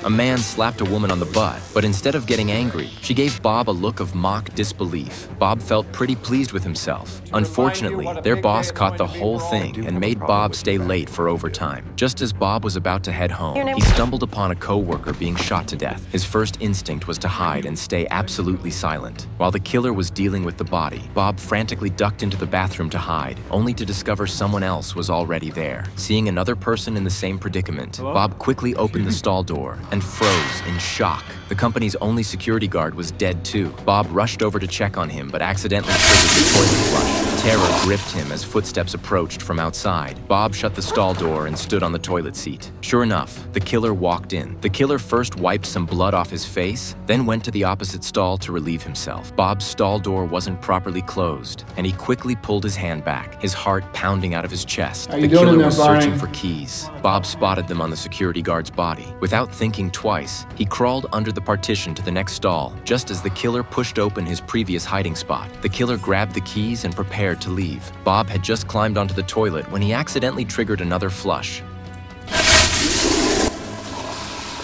A man slapped a woman on the butt, but instead of getting angry, she gave Bob a look of mock disbelief. Bob felt pretty pleased with himself. Unfortunately, their boss caught the whole thing and made Bob stay late for overtime. Just as Bob was about to head home, he stumbled upon a co-worker being shot to death. His first instinct was to hide and stay absolutely silent. While the killer was dealing with the body, Bob frantically ducked into the bathroom to hide, only to discover someone else was already there. Seeing another person in the same predicament, Bob quickly opened the stall door and froze in shock. The company's only security guard was dead too. Bob rushed over to check on him, but accidentally triggered the toilet flush. Terror gripped him as footsteps approached from outside. Bob shut the stall door and stood on the toilet seat. Sure enough, the killer walked in. The killer first wiped some blood off his face, then went to the opposite stall to relieve himself. Bob's stall door wasn't properly closed, and he quickly pulled his hand back, his heart pounding out of his chest. The killer was searching for keys. Bob spotted them on the security guard's body. Without thinking twice, he crawled under the partition to the next stall. Just as the killer pushed open his previous hiding spot, the killer grabbed the keys and prepared to leave. Bob had just climbed onto the toilet when he accidentally triggered another flush.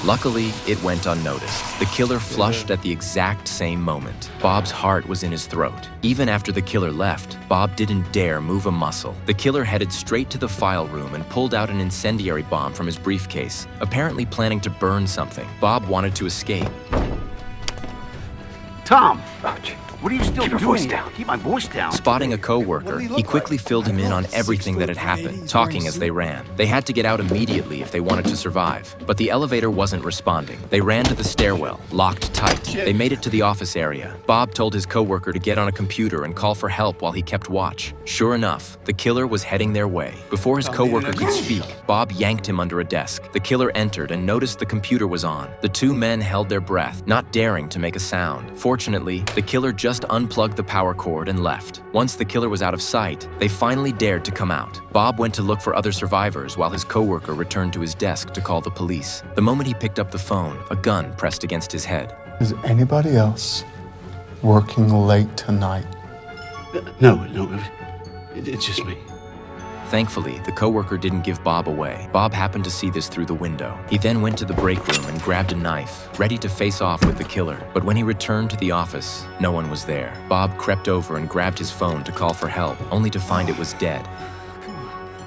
Luckily, it went unnoticed. The killer flushed at the exact same moment. Bob's heart was in his throat. Even after the killer left, Bob didn't dare move a muscle. The killer headed straight to the file room and pulled out an incendiary bomb from his briefcase, apparently planning to burn something. Bob wanted to escape. Tom! What are you still doing? Keep my voice down. Spotting a co-worker, he quickly filled him in on everything that had happened, talking as they ran. They had to get out immediately if they wanted to survive, but the elevator wasn't responding. They ran to the stairwell, locked tight. They made it to the office area. Bob told his co-worker to get on a computer and call for help while he kept watch. Sure enough, the killer was heading their way. Before his co-worker could speak, Bob yanked him under a desk. The killer entered and noticed the computer was on. The two men held their breath, not daring to make a sound. Fortunately, the killer just unplugged the power cord and left. Once the killer was out of sight, they finally dared to come out. Bob went to look for other survivors while his co-worker returned to his desk to call the police. The moment he picked up the phone, a gun pressed against his head. Is anybody else working late tonight? No, it's just me. Thankfully, the coworker didn't give Bob away. Bob happened to see this through the window. He then went to the break room and grabbed a knife, ready to face off with the killer. But when he returned to the office, no one was there. Bob crept over and grabbed his phone to call for help, only to find it was dead.